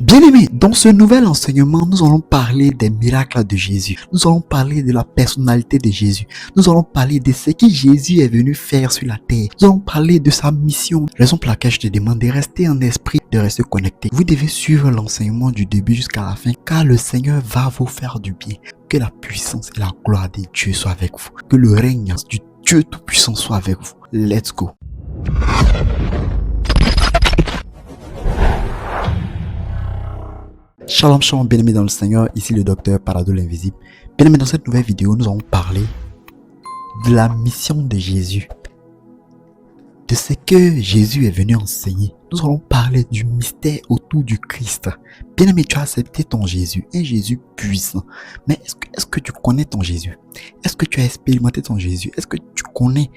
Bien-aimés, dans ce nouvel enseignement, nous allons parler des miracles de Jésus. Nous allons parler de la personnalité de Jésus. Nous allons parler de ce que Jésus est venu faire sur la terre. Nous allons parler de sa mission. Raison pour laquelle je te demande de rester en esprit, de rester connecté. Vous devez suivre l'enseignement du début jusqu'à la fin, car le Seigneur va vous faire du bien. Que la puissance et la gloire de Dieu soient avec vous. Que le règne du Dieu Tout-Puissant soit avec vous. Let's go. Shalom, shalom, bien-aimés dans le Seigneur, ici le docteur Parado l'Invisible. Bien-aimés, dans cette nouvelle vidéo, nous allons parler de la mission de Jésus, de ce que Jésus est venu enseigner. Nous allons parler du mystère autour du Christ. Bien-aimé, tu as accepté ton Jésus, un Jésus puissant. Mais est-ce que tu connais ton Jésus? Est-ce que tu as expérimenté ton Jésus? Est-ce que tu connais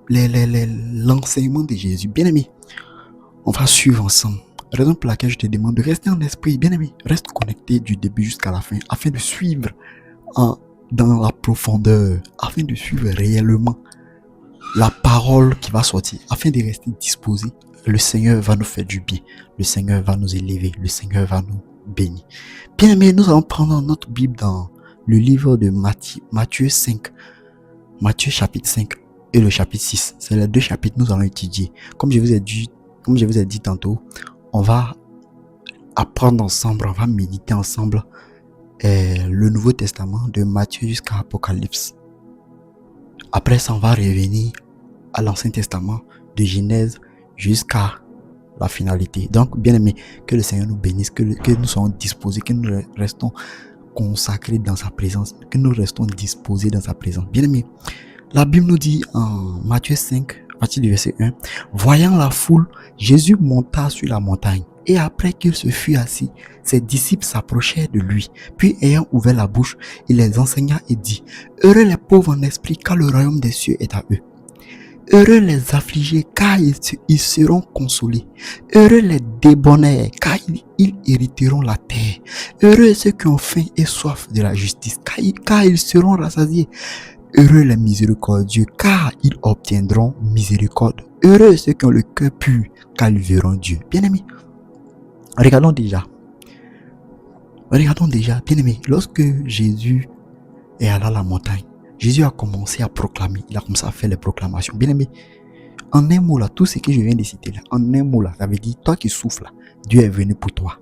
l'enseignement de Jésus? Bien-aimé, on va suivre ensemble. Raison pour laquelle je te demande de rester en esprit, bien-aimé, reste connecté du début jusqu'à la fin, afin de suivre dans la profondeur, afin de suivre réellement la parole qui va sortir, afin de rester disposé. Le Seigneur va nous faire du bien, le Seigneur va nous élever, le Seigneur va nous bénir. Bien-aimé, nous allons prendre notre Bible dans le livre de Matthieu 5, Matthieu chapitre 5 et le chapitre 6. C'est les deux chapitres que nous allons étudier. Comme je vous ai dit tantôt, on va apprendre ensemble, on va méditer ensemble le Nouveau Testament de Matthieu jusqu'à Apocalypse. Après ça, on va revenir à l'Ancien Testament de Genèse jusqu'à la finalité. Donc, bien aimé, que le Seigneur nous bénisse, que nous soyons disposés, que nous restons consacrés dans sa présence, que nous restons disposés dans sa présence. Bien aimé, la Bible nous dit en Matthieu 5, à partir du verset 1, voyant la foule, Jésus monta sur la montagne. Et après qu'il se fut assis, ses disciples s'approchèrent de lui. Puis ayant ouvert la bouche, il les enseigna et dit, heureux les pauvres en esprit, car le royaume des cieux est à eux. Heureux les affligés, car ils seront consolés. Heureux les débonnaires, car ils hériteront la terre. Heureux ceux qui ont faim et soif de la justice, car ils seront rassasiés. Heureux les miséricordieux, car ils obtiendront miséricorde. Heureux ceux qui ont le cœur pur, car ils verront Dieu. Bien-aimés, regardons déjà, bien-aimés, lorsque Jésus est allé à la montagne, Jésus a commencé à proclamer, il a commencé à faire les proclamations. Bien-aimés, en un mot là, tout ce que je viens de citer là, en un mot là, ça veut dire, toi qui souffles là, Dieu est venu pour toi.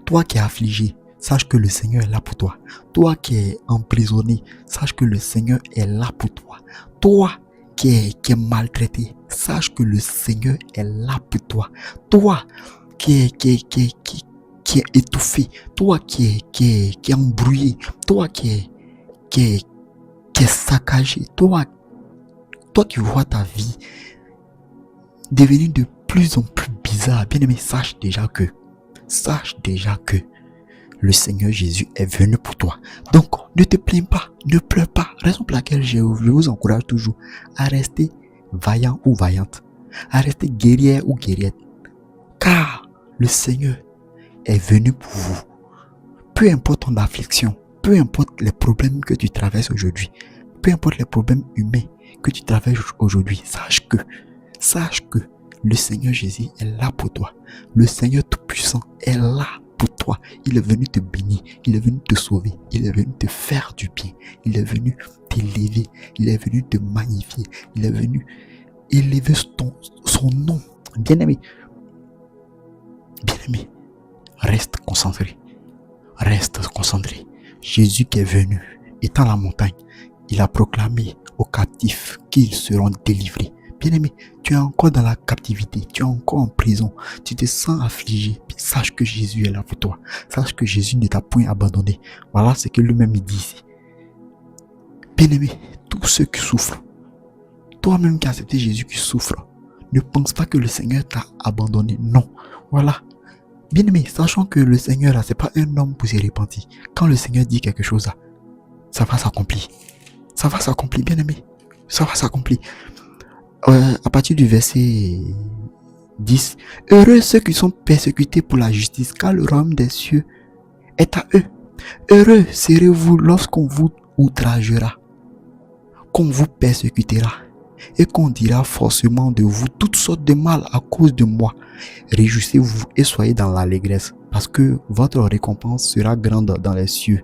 Toi qui es affligé, sache que le Seigneur est là pour toi. Toi qui es emprisonné, sache que le Seigneur est là pour toi. Toi qui est maltraité, sache que le Seigneur est là pour toi. Toi qui est étouffé, toi qui est embrouillé, toi qui est saccagé, toi qui vois ta vie devenir de plus en plus bizarre, bien aimé, sache déjà que le Seigneur Jésus est venu pour toi. Donc, ne te plains pas, ne pleure pas. Raison pour laquelle je vous encourage toujours à rester vaillant ou vaillante, à rester guerrière ou guerrière. Car le Seigneur est venu pour vous. Peu importe ton affliction, peu importe les problèmes que tu traverses aujourd'hui, peu importe les problèmes humains que tu traverses aujourd'hui, sache que le Seigneur Jésus est là pour toi. Le Seigneur Tout-Puissant est là pour toi. Il est venu te bénir, il est venu te sauver, il est venu te faire du bien, il est venu t'élever, il est venu te magnifier, il est venu élever son nom. Bien-aimé, reste concentré. Jésus qui est venu, étant à la montagne, il a proclamé aux captifs qu'ils seront délivrés. Bien-aimé, tu es encore dans la captivité, tu es encore en prison, tu te sens affligé, sache que Jésus est là pour toi. Sache que Jésus ne t'a point abandonné. Voilà ce que lui-même il dit ici. Bien-aimé, tous ceux qui souffrent, toi-même qui as accepté Jésus qui souffre, ne pense pas que le Seigneur t'a abandonné. Non, voilà. Bien-aimé, sachant que le Seigneur là, c'est pas un homme pour se repentir. Quand le Seigneur dit quelque chose là, ça va s'accomplir. Ça va s'accomplir, bien-aimé. Ça va s'accomplir. À partir du verset 10, heureux ceux qui sont persécutés pour la justice, car le royaume des cieux est à eux. Heureux serez-vous lorsqu'on vous outragera, qu'on vous persécutera, et qu'on dira forcément de vous toutes sortes de mal à cause de moi. Réjouissez-vous et soyez dans l'allégresse, parce que votre récompense sera grande dans les cieux.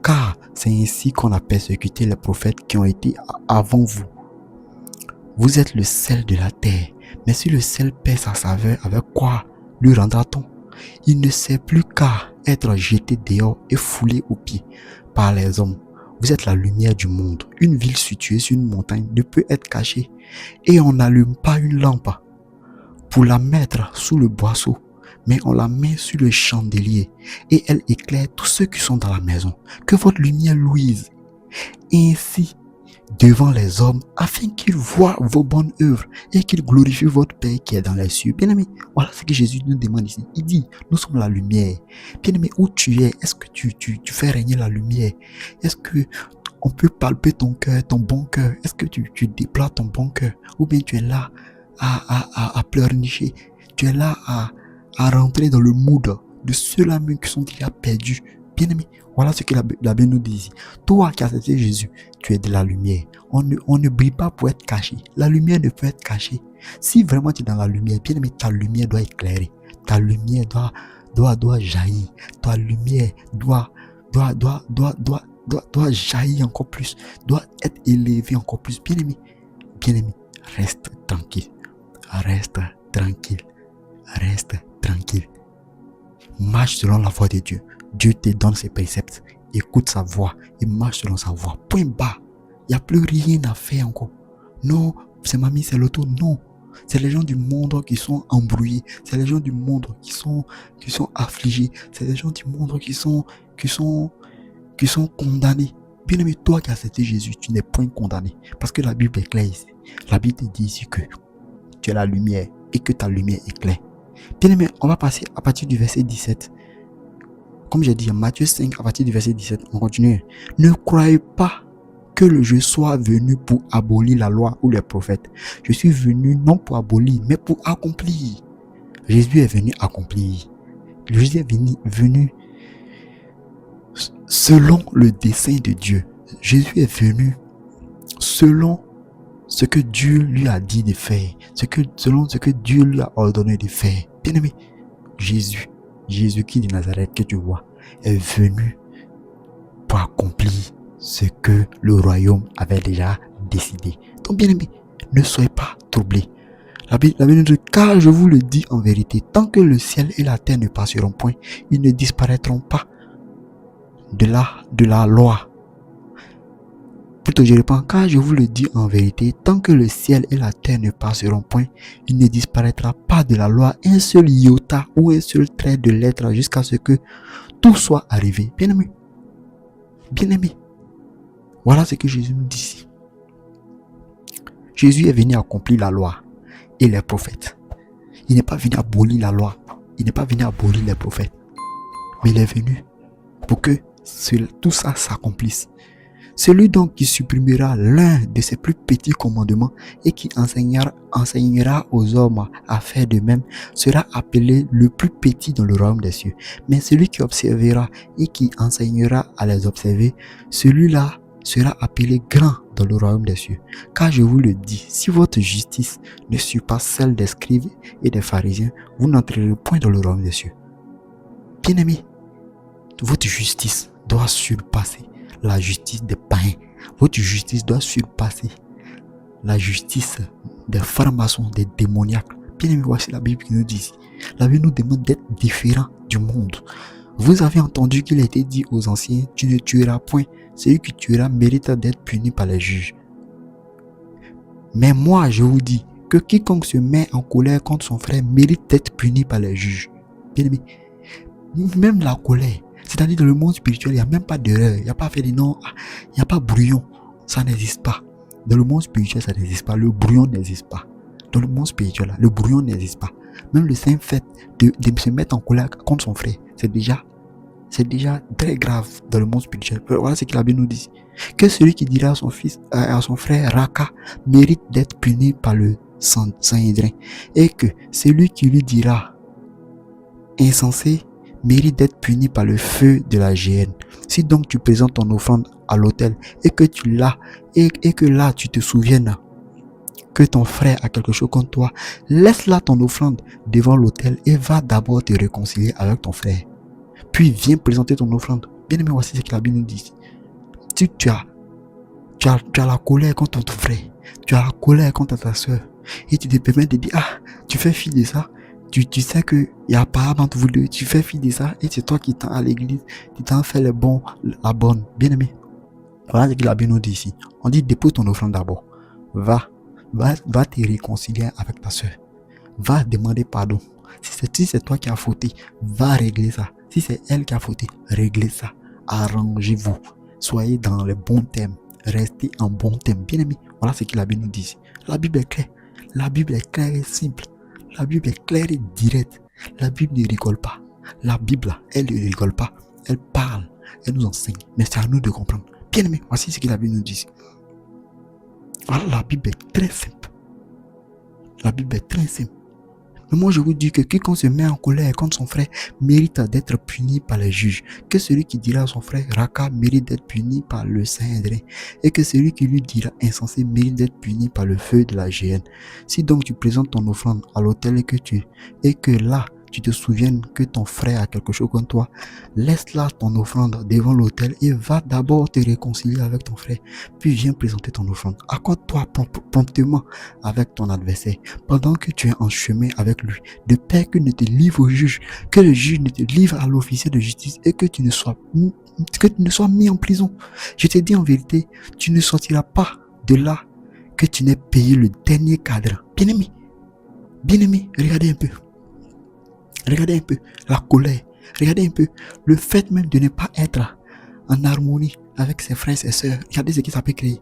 Car c'est ainsi qu'on a persécuté les prophètes qui ont été avant vous. Vous êtes le sel de la terre, mais si le sel perd sa saveur, avec quoi lui rendra-t-on? Il ne sert plus qu'à être jeté dehors et foulé aux pieds par les hommes. Vous êtes la lumière du monde. Une ville située sur une montagne ne peut être cachée, et on n'allume pas une lampe pour la mettre sous le boisseau, mais on la met sur le chandelier et elle éclaire tous ceux qui sont dans la maison. Que votre lumière luise ainsi devant les hommes, afin qu'ils voient vos bonnes œuvres et qu'ils glorifient votre Père qui est dans les cieux. Bien-aimé, voilà ce que Jésus nous demande ici. Il dit, nous sommes la lumière. Bien-aimé, où tu es, est-ce que tu fais régner la lumière? Est-ce que on peut palper ton cœur, ton bon cœur? Est-ce que tu déploies ton bon cœur? Ou bien tu es là à pleurnicher? Tu es là à rentrer dans le mood de ceux-là même qui sont déjà perdus. Bien-aimé, voilà ce que la Bible nous dit ici. Toi qui as accepté Jésus, tu es de la lumière. On ne brille pas pour être caché. La lumière ne peut être cachée. Si vraiment tu es dans la lumière, bien-aimé, ta lumière doit éclairer. Ta lumière doit jaillir. Ta lumière doit jaillir encore plus. Doit être élevée encore plus. Bien-aimé, reste tranquille. Reste tranquille. Reste tranquille. Marche selon la voie de Dieu. Dieu te donne ses préceptes. Écoute sa voix et marche selon sa voix. Point barre. Il n'y a plus rien à faire encore. Non, c'est mamie, c'est l'auto. Non. C'est les gens du monde qui sont embrouillés. C'est les gens du monde qui sont affligés. C'est les gens du monde qui sont condamnés. Bien aimé, toi qui as accepté Jésus, tu n'es point condamné. Parce que la Bible est claire ici. La Bible te dit ici que tu es la lumière et que ta lumière éclaire. Bien aimé, on va passer à partir du verset 17. Comme j'ai dit, Matthieu 5, à partir du verset 17, on continue. Ne croyez pas que je sois venu pour abolir la loi ou les prophètes. Je suis venu non pour abolir, mais pour accomplir. Jésus est venu accomplir. Jésus est venu selon le dessein de Dieu. Jésus est venu selon ce que Dieu lui a dit de faire, selon ce que Dieu lui a ordonné de faire. Bien-aimé, Jésus-Christ de Nazareth que tu vois est venu pour accomplir ce que le royaume avait déjà décidé. Donc bien-aimé, ne soyez pas troublés. La Bible nous dit, car je vous le dis en vérité, tant que le ciel et la terre ne passeront point, ils ne disparaîtront pas de la loi. Plutôt je réponds, car je vous le dis en vérité, tant que le ciel et la terre ne passeront point, il ne disparaîtra pas de la loi un seul iota ou un seul trait de lettre jusqu'à ce que tout soit arrivé. Bien-aimé, voilà ce que Jésus nous dit ici. Jésus est venu accomplir la loi et les prophètes. Il n'est pas venu abolir la loi, il n'est pas venu abolir les prophètes, mais il est venu pour que tout ça s'accomplisse. Celui donc qui supprimera l'un de ses plus petits commandements et qui enseignera aux hommes à faire de même sera appelé le plus petit dans le royaume des cieux. Mais celui qui observera et qui enseignera à les observer, celui-là sera appelé grand dans le royaume des cieux. Car je vous le dis, si votre justice ne suit pas celle des scribes et des pharisiens, vous n'entrerez point dans le royaume des cieux. Bien-aimés, votre justice doit surpasser la justice des païens. Votre justice doit surpasser la justice des francs-maçons, des démoniaques. Bien aimé, voici la Bible qui nous dit. La Bible nous demande d'être différent du monde. Vous avez entendu qu'il a été dit aux anciens, tu ne tueras point. Celui qui tuera mérite d'être puni par les juges. Mais moi, je vous dis que quiconque se met en colère contre son frère mérite d'être puni par les juges. Bien aimé, même la colère, c'est-à-dire dans le monde spirituel, il n'y a même pas d'erreur. Il n'y a pas fait des noms, il n'y a pas brouillon. Ça n'existe pas. Dans le monde spirituel, ça n'existe pas. Le brouillon n'existe pas. Dans le monde spirituel, le brouillon n'existe pas. Même le simple fait de se mettre en colère contre son frère, c'est déjà très grave dans le monde spirituel. Voilà ce que la Bible nous dit. Que celui qui dira à son frère Raka mérite d'être puni par le Sanhédrin. Et que celui qui lui dira insensé mérite d'être puni par le feu de la géhenne. Si donc tu présentes ton offrande à l'autel et que tu l'as et que là tu te souviennes que ton frère a quelque chose contre toi, laisse là ton offrande devant l'autel et va d'abord te réconcilier avec ton frère. Puis viens présenter ton offrande. Bien aimé, voici ce que la Bible nous dit. Si tu as la colère contre ton frère, tu as la colère contre ta soeur, et tu te permets de dire, tu fais fi de ça, tu sais qu'il y a pas entre vous deux, tu fais fi de ça, et c'est toi qui t'en à l'église, tu t'en fais le bon, la bonne. Bien aimé, voilà ce que la Bible nous dit ici. On dit, dépose ton offrande d'abord. Va te réconcilier avec ta soeur. Va demander pardon. Si c'est toi qui as fauté, va régler ça. Si c'est elle qui a fauté, réglez ça. Arrangez-vous. Soyez dans les bons thèmes. Restez en bon thème. Bien aimé, voilà ce que la Bible nous dit. La Bible est claire. La Bible est claire et simple. La Bible est claire et directe. La Bible ne rigole pas. La Bible, elle ne rigole pas. Elle parle. Elle nous enseigne. Mais c'est à nous de comprendre. Bien aimé, voici ce que la Bible nous dit. Voilà, la Bible est très simple. La Bible est très simple. Mais moi, je vous dis que quiconque se met en colère contre son frère mérite d'être puni par les juges. Que celui qui dira à son frère Raka mérite d'être puni par le Saint-Hédrin. Et que celui qui lui dira insensé mérite d'être puni par le feu de la géhenne. Si donc tu présentes ton offrande à l'autel et que là, tu te souviennes que ton frère a quelque chose contre toi, laisse là ton offrande devant l'autel et va d'abord te réconcilier avec ton frère. Puis viens présenter ton offrande. Accorde-toi promptement avec ton adversaire pendant que tu es en chemin avec lui, de peur qu'il ne te livre au juge, que le juge ne te livre à l'officier de justice et que tu ne sois mis en prison. Je te dis en vérité, tu ne sortiras pas de là que tu n'aies payé le dernier cadran. Bien-aimé, regardez un peu. Regardez un peu la colère. Regardez un peu le fait même de ne pas être en harmonie avec ses frères et ses sœurs. Regardez ce que ça peut créer.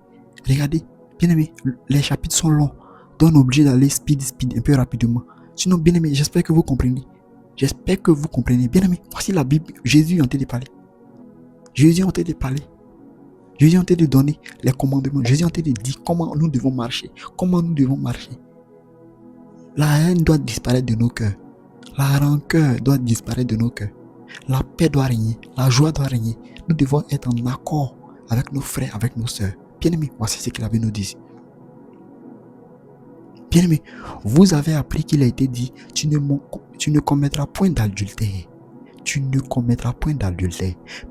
Regardez, bien aimé, les chapitres sont longs. Donc on est obligé d'aller speed un peu rapidement. Sinon, bien aimé, j'espère que vous comprenez. Bien aimé, voici la Bible. Jésus est en train de parler. Jésus est en train de donner les commandements. Jésus est en train de dire comment nous devons marcher. La haine doit disparaître de nos cœurs. La rancœur doit disparaître de nos cœurs. La paix doit régner. La joie doit régner. Nous devons être en accord avec nos frères, avec nos sœurs. Bien-aimés, voici ce que la Bible nous dit. Bien-aimés, vous avez appris qu'il a été dit, tu ne commettras point d'adultère.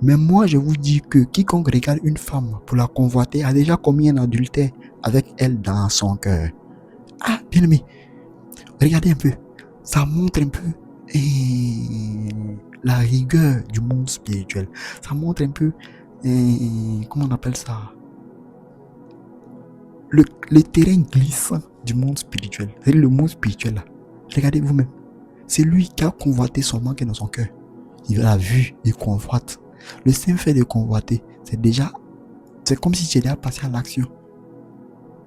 Mais moi, je vous dis que quiconque regarde une femme pour la convoiter a déjà commis un adultère avec elle dans son cœur. Bien-aimés, regardez un peu. Ça montre un peu la rigueur du monde spirituel. Ça montre un peu, comment on appelle ça, le terrain glissant du monde spirituel. C'est le monde spirituel là. Regardez vous-même. C'est lui qui a convoité son manque dans son cœur. Il l'a vu, il convoite. Le simple fait de convoiter, c'est comme si tu étais passé à l'action.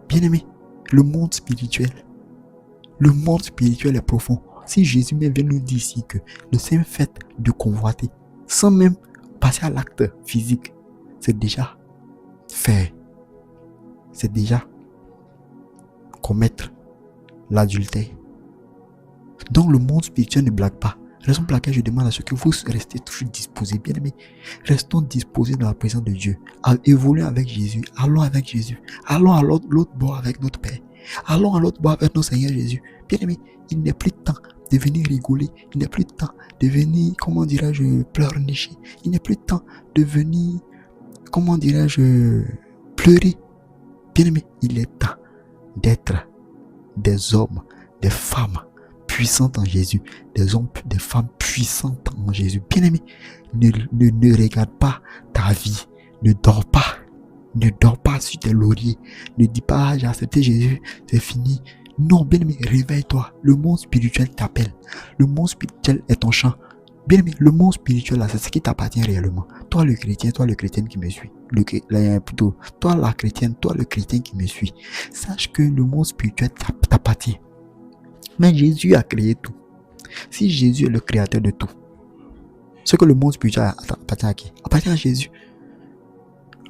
Bien aimé, le monde spirituel est profond. Si Jésus vient nous dire ici que le simple fait de convoiter, sans même passer à l'acte physique, c'est déjà faire. C'est déjà commettre l'adultère. Donc le monde spirituel ne blague pas. Raison pour laquelle je demande à ce que vous restez toujours disposés. Bien aimés, restons disposés dans la présence de Dieu. Évoluons avec Jésus. Allons avec Jésus. Allons à l'autre bord avec notre Père. Allons à l'autre bord avec notre Seigneur Jésus. Bien aimé, il n'est plus temps de venir rigoler. Il n'est plus temps de venir, pleurnicher. Il n'est plus temps de venir, pleurer. Bien aimé, il est temps d'être des hommes, des femmes puissantes en Jésus. Des hommes, des femmes puissantes en Jésus. Bien aimé, ne regarde pas ta vie. Ne dors pas sur tes lauriers. Ne dis pas, j'ai accepté Jésus, c'est fini. Non, bien aimé, réveille-toi. Le monde spirituel t'appelle. Le monde spirituel est ton champ. Bien aimé, le monde spirituel là, c'est ce qui t'appartient réellement. Toi le chrétien, toi le chrétienne qui me suit. Toi la chrétienne, toi le chrétien qui me suit. Sache que le monde spirituel t'appartient. Mais Jésus a créé tout. Si Jésus est le créateur de tout, ce que le monde spirituel appartient à qui? Appartient à Jésus.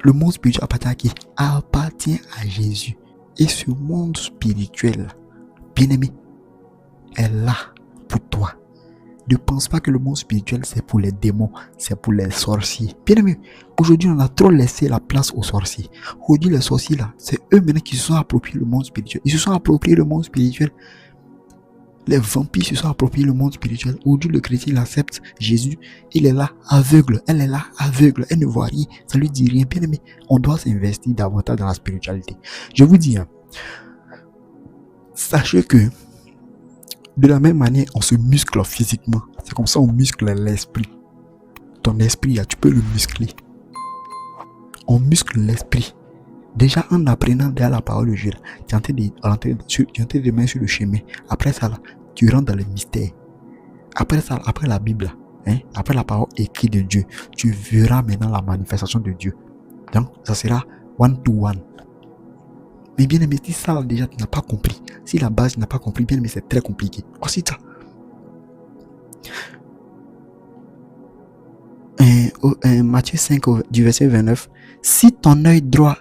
Le monde spirituel appartient à qui? Appartient à Jésus. Et ce monde spirituel, bien-aimé, est là pour toi. Ne pense pas que le monde spirituel, c'est pour les démons, c'est pour les sorciers. Bien aimé, aujourd'hui, on a trop laissé la place aux sorciers. Aujourd'hui, les sorciers, là, c'est eux maintenant qui se sont appropriés le monde spirituel. Ils se sont appropriés le monde spirituel. Les vampires se sont appropriés le monde spirituel. Aujourd'hui, le chrétien, il accepte Jésus. Il est là, aveugle. Elle est là, aveugle. Elle ne voit rien. Ça lui dit rien. Bien aimé, on doit s'investir davantage dans la spiritualité. Je vous dis, sachez que de la même manière, on se muscle physiquement. C'est comme ça on muscle l'esprit. Ton esprit, là, tu peux le muscler. On muscle l'esprit. Déjà, en apprenant derrière la parole de Dieu, tu es en train de mettre sur le chemin. Après ça, là, tu rentres dans le mystère. Après ça, après la Bible, après la parole écrite de Dieu, tu verras maintenant la manifestation de Dieu. Donc, ça sera one to one. Mais bien aimé, si ça déjà tu n'as pas compris, si la base tu n'as pas compris, bien aimé, c'est très compliqué. Aussi ça. Matthieu 5 du verset 29. Si ton œil droit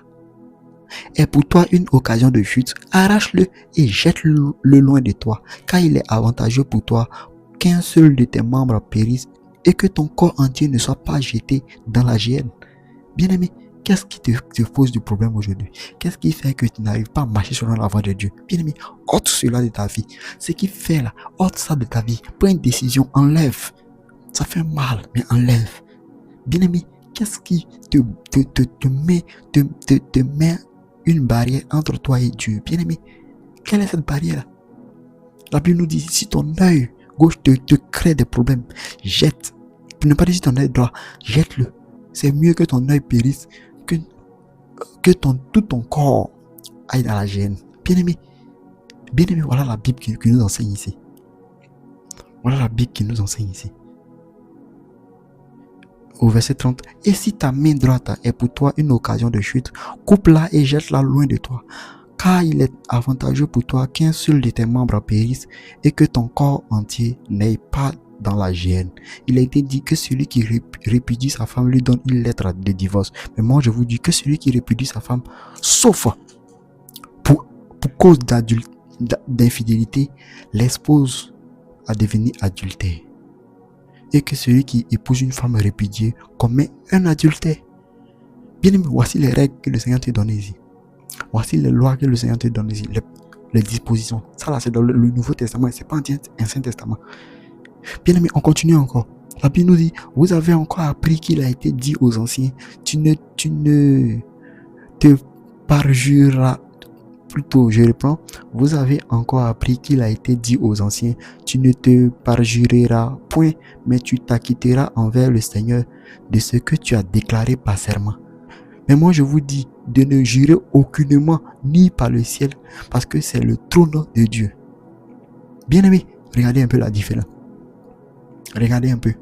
est pour toi une occasion de chute, arrache-le et jette-le loin de toi, car il est avantageux pour toi qu'un seul de tes membres périsse et que ton corps entier ne soit pas jeté dans la géhenne. Bien aimé, qu'est-ce qui te pose du problème aujourd'hui? Qu'est-ce qui fait que tu n'arrives pas à marcher selon la voie de Dieu? Bien aimé, ôte cela de ta vie. Ce qui fait là, ôte ça de ta vie. Prends une décision, enlève. Ça fait mal, mais enlève. Bien aimé, qu'est-ce qui te met une barrière entre toi et Dieu? Bien aimé, quelle est cette barrière? La Bible nous dit, si ton œil gauche te crée des problèmes, jette. Pour ne pas dire si ton œil droit, jette-le. C'est mieux que ton œil périsse, que tout ton corps aille dans la géhenne. Bien aimé, voilà la Bible qui nous enseigne ici. Voilà la Bible qui nous enseigne ici. Au verset 30, et si ta main droite est pour toi une occasion de chute, coupe-la et jette-la loin de toi, car il est avantageux pour toi qu'un seul de tes membres périsse et que ton corps entier n'aille pas dans la géhenne. Il a été dit que celui qui répudie sa femme lui donne une lettre de divorce. Mais moi je vous dis que celui qui répudie sa femme, sauf pour cause d'infidélité, l'expose à devenir adultère. Et que celui qui épouse une femme répudiée commet un adultère. Bien aimé, voici les règles que le Seigneur te donne ici. Voici les lois que le Seigneur te donne ici. Les dispositions. Ça là, c'est dans le Nouveau Testament et c'est pas un Ancien Testament. Bien aimé, on continue encore. La Bible nous dit, vous avez encore appris qu'il a été dit aux anciens, tu ne te parjureras. Plutôt, je reprends. Vous avez encore appris qu'il a été dit aux anciens, tu ne te parjureras point, mais tu t'acquitteras envers le Seigneur de ce que tu as déclaré par serment. Mais moi je vous dis de ne jurer aucunement, ni par le ciel, parce que c'est le trône de Dieu. Bien aimé, regardez un peu la différence. Regardez un peu.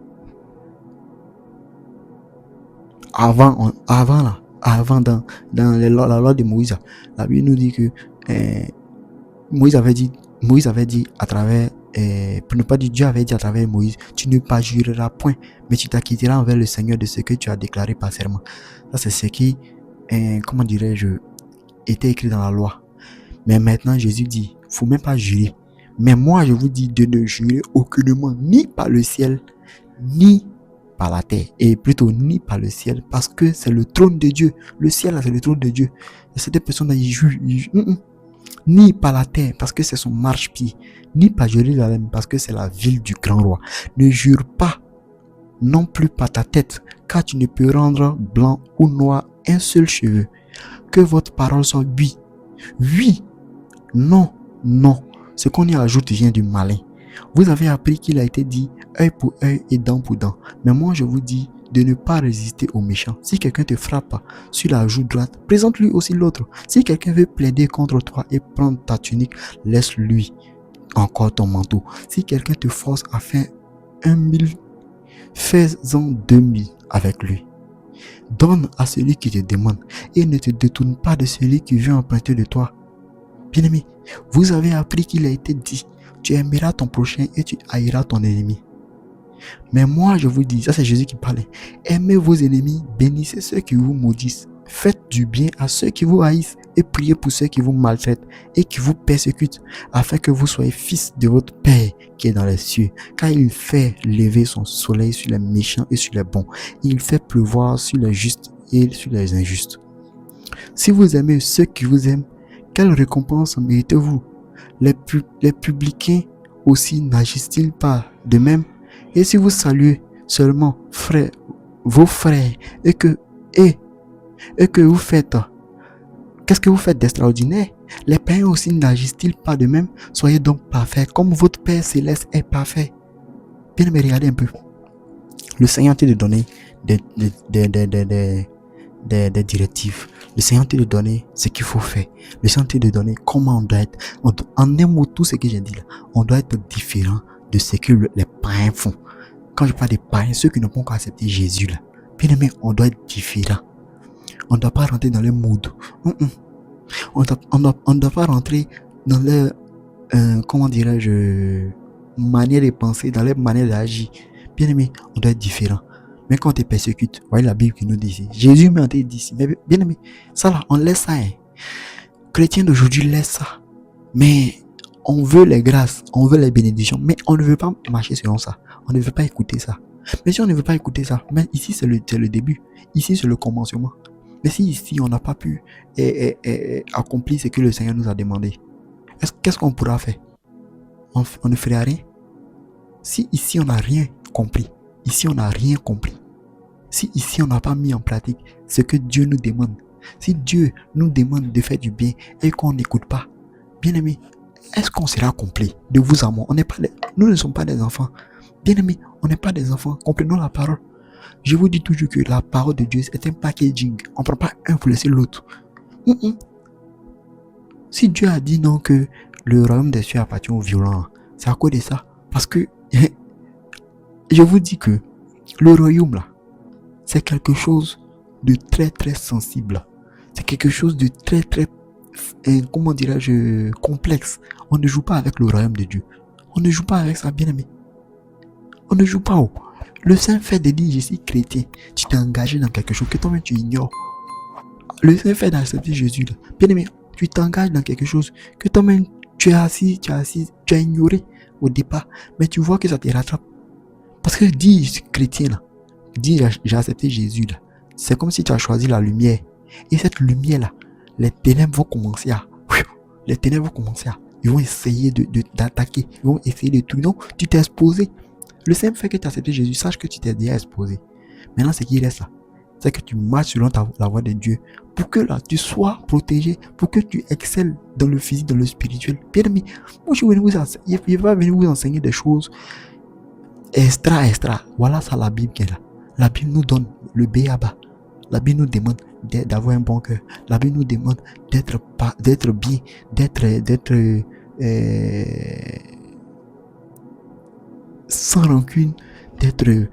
Avant dans la loi de Moïse, la Bible nous dit que Moïse avait dit à travers, pour ne pas dire Dieu avait dit à travers Moïse, tu ne parjureras point, mais tu t'acquitteras envers le Seigneur de ce que tu as déclaré par serment. Ça c'est ce qui, comment dirais-je, était écrit dans la loi. Mais maintenant Jésus dit, faut même pas jurer. Mais moi je vous dis de ne jurer aucunement, ni par le ciel, ni par la terre, et plutôt ni par le ciel, parce que c'est le trône de Dieu. Le ciel là, c'est le trône de Dieu. Et cette personne là, il juge, ni par la terre, parce que c'est son marche-pied, ni par Jérusalem, parce que c'est la ville du grand roi. Ne jure pas non plus par ta tête, car tu ne peux rendre blanc ou noir un seul cheveu. Que votre parole soit oui, oui, non, non. Ce qu'on y ajoute vient du malin. Vous avez appris qu'il a été dit œil pour œil et dent pour dent. Mais moi je vous dis de ne pas résister aux méchants. Si quelqu'un te frappe sur la joue droite, présente-lui aussi l'autre. Si quelqu'un veut plaider contre toi et prendre ta tunique, laisse-lui encore ton manteau. Si quelqu'un te force à faire 1000, fais-en 2000 avec lui. Donne à celui qui te demande et ne te détourne pas de celui qui vient emprunter de toi. Bien-aimé, vous avez appris qu'il a été dit, tu aimeras ton prochain et tu haïras ton ennemi. Mais moi je vous dis, ça c'est Jésus qui parlait, aimez vos ennemis, bénissez ceux qui vous maudissent, faites du bien à ceux qui vous haïssent et priez pour ceux qui vous maltraitent et qui vous persécutent, afin que vous soyez fils de votre Père qui est dans les cieux. Car il fait lever son soleil sur les méchants et sur les bons. Il fait pleuvoir sur les justes et sur les injustes. Si vous aimez ceux qui vous aiment, quelle récompense méritez-vous? Les publicains aussi n'agissent-ils pas de même? Et si vous saluez seulement vos frères et que vous faites, qu'est-ce que vous faites d'extraordinaire? Les païens aussi n'agissent-ils pas de même? Soyez donc parfaits comme votre Père céleste est parfait. Bien aimé, regardez un peu. Le Seigneur t'a donné des directives. Le Seigneur t'a donné ce qu'il faut faire. Le Seigneur t'a donné comment on doit être. En un mot, tout ce que j'ai dit là, on doit être différent de ce que les païens font. Quand je parle des païens, ceux qui ne peuvent pas accepter Jésus là, bien aimé, on doit être différent. On ne doit pas rentrer dans les moods. On ne doit pas rentrer dans leur, comment dirais-je, manière de penser, dans leur manière d'agir. Bien aimé, on doit être différent. Mais quand on te persécute, voyez la Bible qui nous dit ici. Jésus m'a dit ici. Mais bien aimé, ça là, on laisse ça. Hein. Chrétiens d'aujourd'hui laissent ça. Mais on veut les grâces, on veut les bénédictions, mais on ne veut pas marcher selon ça. On ne veut pas écouter ça. Mais si on ne veut pas écouter ça, mais ici c'est le début. Ici c'est le commencement. Mais si ici on n'a pas pu accomplir ce que le Seigneur nous a demandé, qu'est-ce qu'on pourra faire? On ne ferait rien. Si ici on n'a rien compris, ici on n'a rien compris, si ici on n'a pas mis en pratique ce que Dieu nous demande, si Dieu nous demande de faire du bien et qu'on n'écoute pas, bien aimé, est-ce qu'on sera complet de vous à moi? Nous ne sommes pas des enfants. Bien aimé, on n'est pas des enfants. Comprenons la parole. Je vous dis toujours que la parole de Dieu est un packaging. On ne prend pas un pour laisser l'autre. Si Dieu a dit non que le royaume des cieux appartient aux violents, c'est à cause de ça. Parce que je vous dis que le royaume là, c'est quelque chose de très très sensible. C'est quelque chose de très très, comment dirais-je, complexe. On ne joue pas avec le royaume de Dieu. On ne joue pas avec ça, bien aimé. On ne joue pas. Le simple fait de dire je suis chrétien, tu t'es engagé dans quelque chose que toi-même tu ignores. Le simple fait d'accepter Jésus, là, bien aimé, tu t'engages dans quelque chose que toi-même tu as ignoré au départ, mais tu vois que ça te rattrape. Parce que dire chrétien là, dire j'ai accepté Jésus là, c'est comme si tu as choisi la lumière. Et cette lumière là, les ténèbres vont commencer à, ils vont essayer d'attaquer, ils vont essayer de tout. Donc tu t'es exposé. Le simple fait que tu as accepté Jésus, sache que tu t'es déjà exposé. Maintenant, ce qui reste là, c'est que tu marches selon la voie de Dieu pour que là, tu sois protégé, pour que tu excelles dans le physique, dans le spirituel. Bien aimé, moi je vais venir vous enseigner des choses extra. Voilà ça la Bible qui est là. La Bible nous donne le béaba. La Bible nous demande d'avoir un bon cœur. La Bible nous demande d'être bien, d'être sans rancune, d'être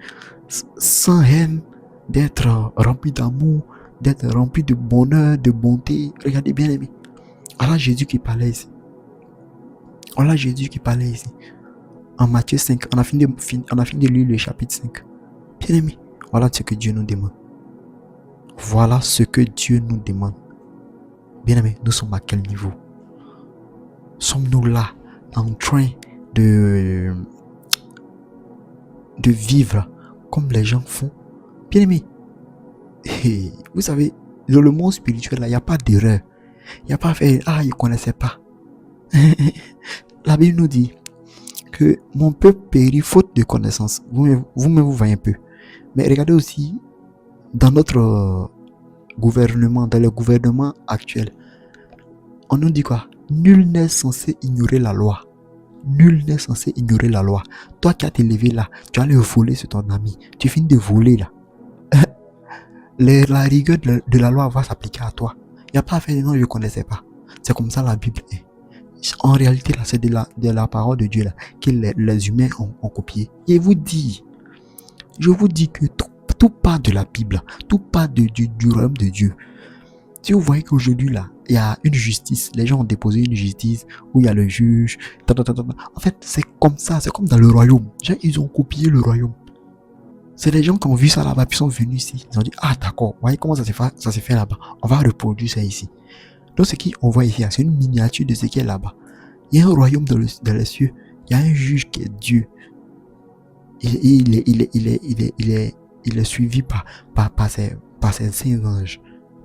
sans haine, d'être rempli d'amour, d'être rempli de bonheur, de bonté. Regardez bien aimé. Voilà Jésus qui parlait ici. En Matthieu 5, on a fini de lire le chapitre 5. Bien aimé, voilà ce que Dieu nous demande. Bien aimé, nous sommes à quel niveau? Sommes-nous là en train de vivre comme les gens font? Bien aimé, vous savez, dans le monde spirituel, il n'y a pas d'erreur. Il n'y a pas à faire, il ne connaissait pas. La Bible nous dit que mon peuple périt faute de connaissance. Vous-même, vous voyez un peu. Mais regardez aussi, dans notre gouvernement, dans le gouvernement actuel, on nous dit quoi? Nul n'est censé ignorer la loi. Toi qui as été levé là, tu as le voler sur ton ami. Tu finis de voler là. La rigueur de la loi va s'appliquer à toi. Il n'y a pas à faire de non, je ne connaissais pas. C'est comme ça la Bible est. En réalité là, c'est de la parole de Dieu là que les humains ont copié. Et je vous dis que tout part de la Bible, tout part du royaume de Dieu. Si vous voyez qu'aujourd'hui là, il y a une justice, les gens ont déposé une justice où il y a le juge, en fait c'est comme ça, c'est comme dans le royaume. Ils ont copié le royaume. C'est les gens qui ont vu ça là-bas, puis sont venus ici. Ils ont dit, d'accord, voyez comment ça s'est fait là-bas. On va reproduire ça ici. Donc, ce qu'on voit ici, c'est une miniature de ce qui est là-bas. Il y a un royaume dans les cieux. Il y a un juge qui est Dieu. Il est suivi par ses saints anges.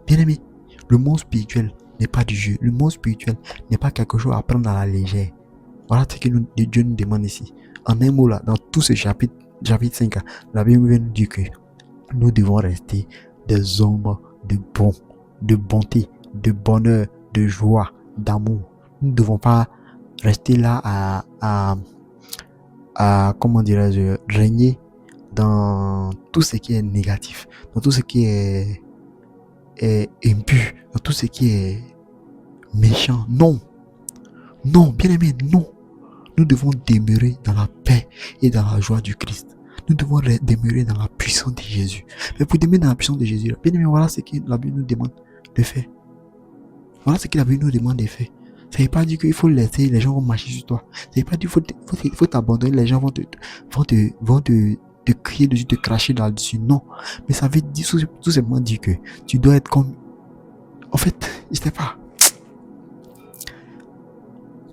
Bien aimé, le monde spirituel n'est pas du jeu. Le monde spirituel n'est pas quelque chose à prendre à la légère. Voilà ce que Dieu nous demande ici. En un mot là, dans tout ce chapitre 5, la Bible nous dit que nous devons rester des hommes de bonté, de bonheur, de joie, d'amour. Nous ne devons pas rester là à comment dirais-je, régner dans tout ce qui est négatif, dans tout ce qui est impur, dans tout ce qui est méchant. Non, non, bien aimé, non. Nous devons demeurer dans la paix et dans la joie du Christ. Nous devons demeurer dans la puissance de Jésus. Mais pour demeurer dans la puissance de Jésus, bien aimé, voilà ce que la Bible nous demande de faire. Voilà ce que la Bible nous demande de faire. Ça ne veut pas dire qu'il faut laisser, les gens vont marcher sur toi. Ça ne veut pas dire qu'il faut t'abandonner, les gens vont te crier dessus, te cracher là-dessus. Non. Mais ça veut dire, tout simplement dire que tu dois être comme... En fait, je ne sais pas.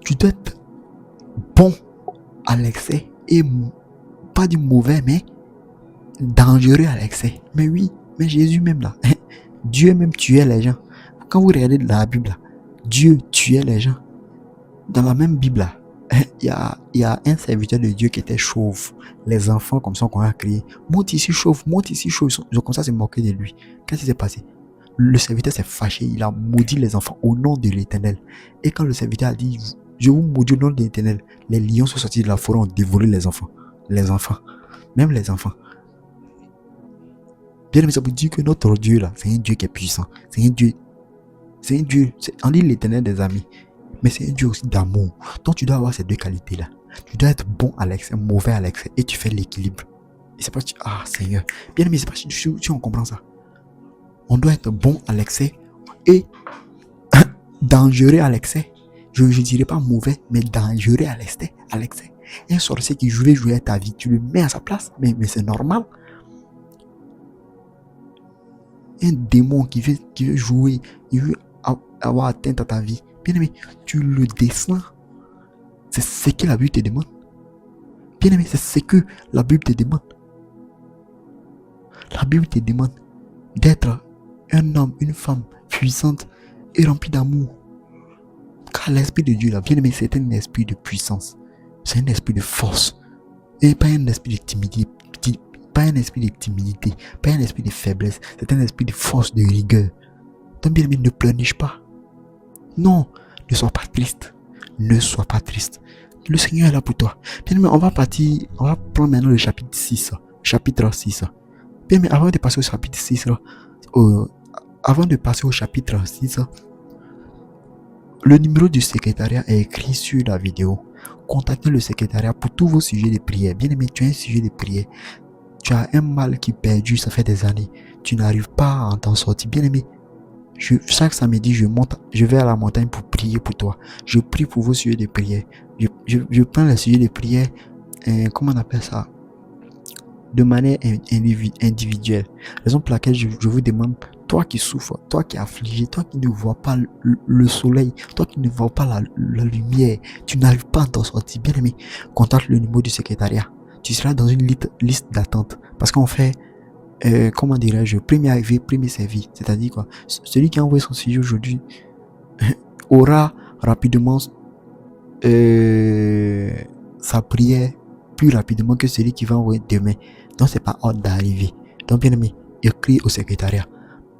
Tu dois être bon à l'excès et pas du mauvais, mais dangereux à l'excès. Mais oui, mais Jésus même là, Dieu même tuait les gens. Quand vous regardez la Bible là, Dieu tuait les gens. Dans la même Bible là, il y a un serviteur de Dieu qui était chauve. Les enfants comme ça qu'on a crié, monte ici chauve, monte ici chauve. Ils ont comme ça se moquer de lui. Qu'est-ce qui s'est passé? Le serviteur s'est fâché, il a maudit les enfants au nom de l'Éternel. Et quand le serviteur a dit, je vous maudis au nom de l'Éternel, les lions sont sortis de la forêt, ont dévoré les enfants. Les enfants, même les enfants. Bien aimé, ça vous dit que notre Dieu là, c'est un Dieu qui est puissant. C'est un Dieu, on dit l'Éternel des amis. Mais c'est un Dieu aussi d'amour. Donc tu dois avoir ces deux qualités-là. Tu dois être bon à l'excès, mauvais à l'excès. Et tu fais l'équilibre. Et c'est pas que ah Seigneur. Bien aimé, c'est pas si on comprend ça. On doit être bon à l'excès et dangereux à l'excès. Je ne dirais pas mauvais, mais dangereux à l'excès. Un sorcier qui veut jouer à ta vie, tu le mets à sa place. Mais c'est normal. Un démon qui veut jouer, il veut avoir atteinte à ta vie. Bien aimé, tu le descends. C'est ce que la Bible te demande. Bien aimé, c'est ce que la Bible te demande. La Bible te demande d'être un homme, une femme puissante et remplie d'amour. Car l'esprit de Dieu, là, bien aimé, c'est un esprit de puissance. C'est un esprit de force. Et pas un esprit de timidité. Pas un esprit de timidité. Pas un esprit de faiblesse. C'est un esprit de force, de rigueur. Donc bien aimé, ne pleurniche pas. Non, ne sois pas triste. Ne sois pas triste. Le Seigneur est là pour toi. Bien aimé, on va prendre maintenant le chapitre 6. Chapitre 6. Bien aimé, avant de passer au chapitre 6, le numéro du secrétariat est écrit sur la vidéo. Contactez le secrétariat pour tous vos sujets de prière. Bien aimé, tu as un sujet de prière. Tu as un mal qui perdure, ça fait des années. Tu n'arrives pas à t'en sortir. Bien aimé, chaque samedi, je vais à la montagne pour prier pour toi. Je prie pour vos sujets de prière. Je prends les sujets de prière, comment on appelle ça, de manière individuelle. Raison pour laquelle je vous demande, toi qui souffres, toi qui es affligé, toi qui ne vois pas le soleil, toi qui ne vois pas la lumière, tu n'arrives pas à t'en sortir. Bien aimé, contacte le numéro du secrétariat. Tu seras dans une liste d'attente. Parce qu'on fait, comment dirais-je, premier arrivé, premier servi. C'est-à-dire quoi, celui qui a envoyé son sujet aujourd'hui aura rapidement sa prière plus rapidement que celui qui va envoyer demain. Donc c'est pas ordre d'arriver. Donc bien aimé, écris au secrétariat.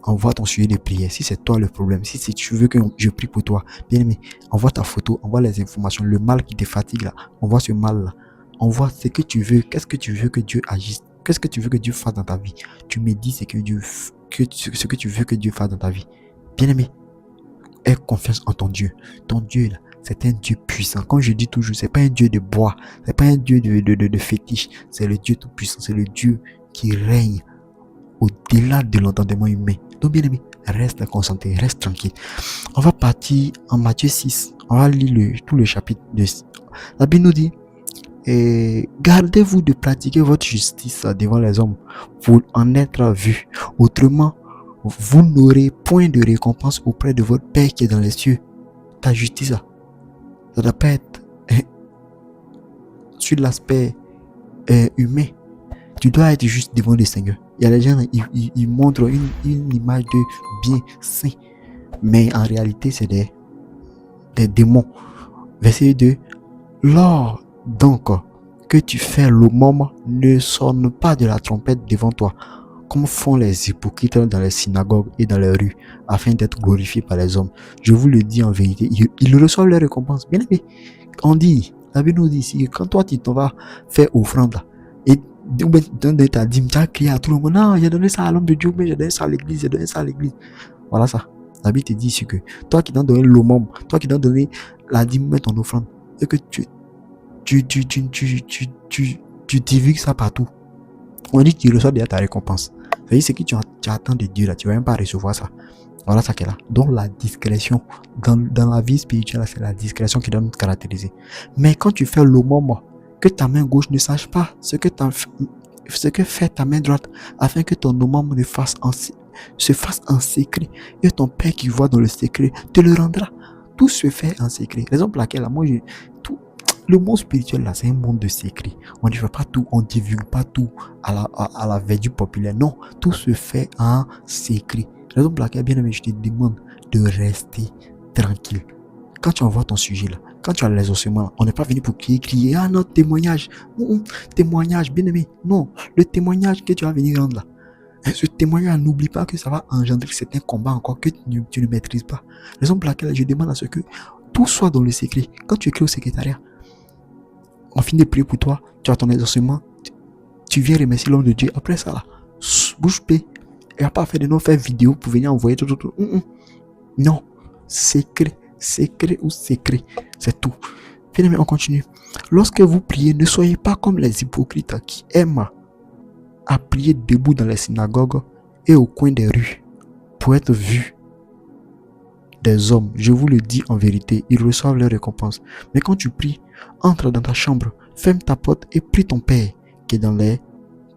Envoie ton sujet de prière. Si c'est toi le problème, si tu veux que je prie pour toi, bien aimé, envoie ta photo, envoie les informations, le mal qui te fatigue là, envoie ce mal là. Envoie ce que tu veux. Qu'est-ce que tu veux que Dieu agisse? Qu'est-ce que tu veux que Dieu fasse dans ta vie? Tu me dis ce que tu veux que Dieu fasse dans ta vie. Bien aimé, aie confiance en ton Dieu. Ton Dieu là, c'est un Dieu puissant. Comme je dis toujours, c'est pas un Dieu de bois, c'est pas un Dieu de fétiche. C'est le Dieu tout puissant. C'est le Dieu qui règne au-delà de l'entendement humain. Donc bien aimé, reste concentré, reste tranquille. On va partir en Matthieu 6. On va lire tout le chapitre de... La Bible nous dit, et gardez-vous de pratiquer votre justice devant les hommes pour en être vu. Autrement, vous n'aurez point de récompense auprès de votre Père qui est dans les cieux. Ta justice, là, ça ne doit pas être sur l'aspect humain. Tu dois être juste devant le Seigneur. Il y a des gens, ils montrent une image de bien saint, mais en réalité, c'est des démons. Verset 2. Lors donc que tu fais l'aumône, ne sonne pas de la trompette devant toi, comme font les hypocrites dans les synagogues et dans les rues, afin d'être glorifiés par les hommes. Je vous le dis en vérité, ils reçoivent leur récompense. Bien aimé, on dit, la Bible nous dit ici, quand toi tu t'en vas faire offrande là, et dans ta dîme, tu as crié à tout le monde, non, j'ai donné ça à l'homme de Dieu, mais j'ai donné ça à l'église, j'ai donné ça à l'église. Voilà ça. La Bible te dit ici que toi qui t'as donné l'aumône, toi qui t'as donné la dîme, mais ton offrande, et que tu divulgues ça partout. On dit que tu reçois déjà ta récompense. C'est ce que tu attends de Dieu là, tu vas même pas recevoir ça. Voilà ça qu'est là. Donc la discrétion dans la vie spirituelle, c'est la discrétion qui doit nous caractériser. Mais quand tu fais l'aumône, que ta main gauche ne sache pas ce que fait ta main droite, afin que ton aumône se fasse en secret, et ton Père qui voit dans le secret te le rendra. Tout se fait en secret. Raison pour laquelle moi le monde spirituel là, c'est un monde de secret. On ne fait pas tout, on ne divulgue pas tout à la veille du populaire. Non, tout se fait en secret. Raison pour laquelle, bien aimé, je te demande de rester tranquille. Quand tu envoies ton sujet là, quand tu as les ossements, on n'est pas venu pour crier, ah non, témoignage, témoignage, bien aimé. Non, le témoignage que tu vas venir rendre là, ce témoignage, n'oublie pas que ça va engendrer certains combats encore que tu ne maîtrises pas. Raison pour laquelle je demande à ce que tout soit dans le secret. Quand tu écris au secrétariat, on finit de prier pour toi, tu as ton exaucement, tu viens remercier l'homme de Dieu. Après ça là, bouge paix. Il n'y a pas à faire de nous faire vidéo pour venir envoyer tout. Non, secret, ou secret, c'est tout. Bien, on continue. Lorsque vous priez, ne soyez pas comme les hypocrites qui aiment à prier debout dans les synagogues et au coin des rues pour être vus des hommes. Je vous le dis en vérité, ils reçoivent leur récompense. Mais quand tu pries, entre dans ta chambre, ferme ta porte et prie ton Père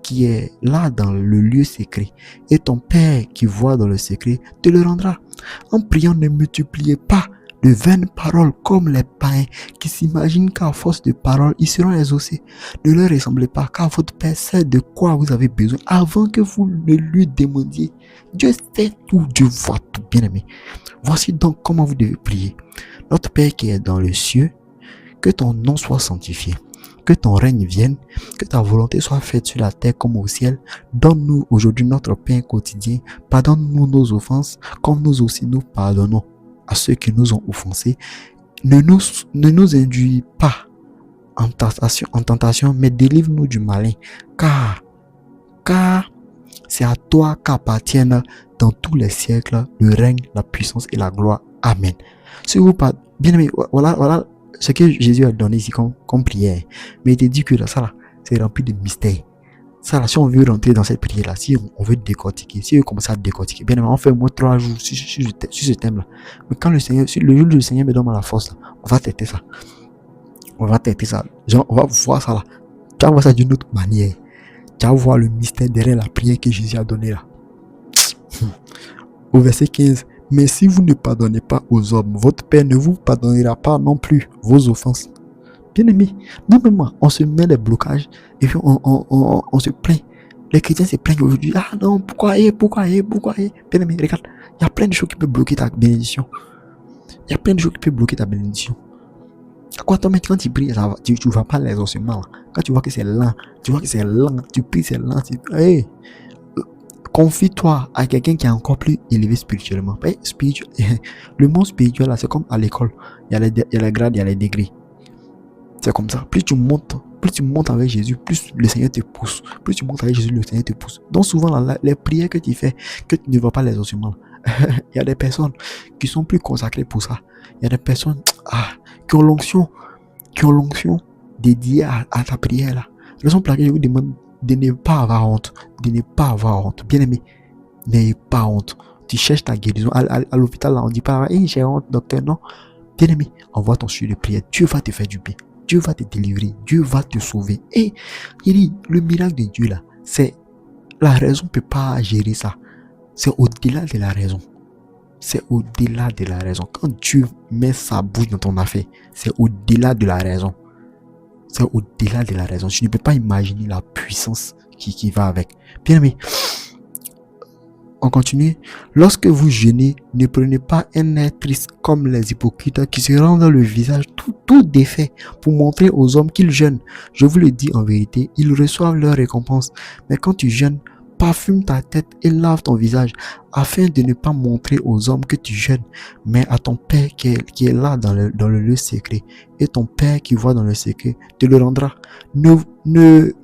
qui est là dans le lieu secret. Et ton Père qui voit dans le secret te le rendra. En priant, ne multipliez pas de vaines paroles comme les païens qui s'imaginent qu'à force de paroles, ils seront exaucés. Ne leur ressemblez pas, car votre Père sait de quoi vous avez besoin avant que vous ne lui demandiez. Dieu sait tout, Dieu voit tout, bien aimé. Voici donc comment vous devez prier. Notre Père qui est dans le cieux, que ton nom soit sanctifié, que ton règne vienne, que ta volonté soit faite sur la terre comme au ciel. Donne-nous aujourd'hui notre pain quotidien. Pardonne-nous nos offenses, comme nous aussi nous pardonnons à ceux qui nous ont offensés. Ne nous induis pas en tentation, mais délivre-nous du malin. Car c'est à toi qu'appartiennent dans tous les siècles le règne, la puissance et la gloire. Amen. Si vous parlez, bien aimé, voilà ce que Jésus a donné ici comme prière. Mais il te dit que là, ça là, c'est rempli de mystères. Ça là, si on veut rentrer dans cette prière là, si on veut décortiquer, si on commence à décortiquer, bien évidemment, on fait au moins 3 jours sur ce thème là. Mais quand le jour où le Seigneur me donne la force là, on va tester ça. Genre, on va voir ça là. Tu vas voir ça d'une autre manière. Tu vas voir le mystère derrière la prière que Jésus a donnée là. Au verset 15. Mais si vous ne pardonnez pas aux hommes, votre Père ne vous pardonnera pas non plus vos offenses. Bien aimé, nous-mêmes, on se met des blocages et puis on se plaint. Les chrétiens se plaignent aujourd'hui. Ah non, pourquoi. Bien aimé, regarde, il y a plein de choses qui peuvent bloquer ta bénédiction. À quoi toi, quand tu pries, tu ne vois pas les ossements. Quand tu vois que c'est lent, tu pries, c'est lent. Hey, confie-toi à quelqu'un qui est encore plus élevé spirituellement. Le monde spirituel, là, c'est comme à l'école. Il y a les grades, il y a les degrés. C'est comme ça. Plus tu montes avec Jésus, plus le Seigneur te pousse. Donc souvent, là, les prières que tu fais, que tu ne vois pas les ossements, il y a des personnes qui sont plus consacrées pour ça. Il y a des personnes qui ont l'onction dédiée à ta prière là. Raison pour laquelle je vous demande de ne pas avoir honte. Bien aimé, n'ayez pas honte. Tu cherches ta guérison. À l'hôpital, là, on dit pas, j'ai honte, docteur. Non. Bien aimé, envoie ton sujet de prière. Dieu va te faire du bien. Dieu va te délivrer. Dieu va te sauver. Et il dit, le miracle de Dieu, là, c'est la raison ne peut pas gérer ça. C'est au-delà de la raison. C'est au-delà de la raison. Quand Dieu met sa bouche dans ton affaire, c'est au-delà de la raison. C'est au-delà de la raison. Tu ne peux pas imaginer la puissance qui va avec. Bien aimé, on continue. Lorsque vous jeûnez, ne prenez pas un air triste comme les hypocrites qui se rendent le visage tout défait pour montrer aux hommes qu'ils jeûnent. Je vous le dis en vérité, ils reçoivent leur récompense. Mais quand tu jeûnes, parfume ta tête et lave ton visage, afin de ne pas montrer aux hommes que tu jeûnes, mais à ton Père qui est là dans le lieu secret. Et ton Père qui voit dans le secret te le rendra. Ne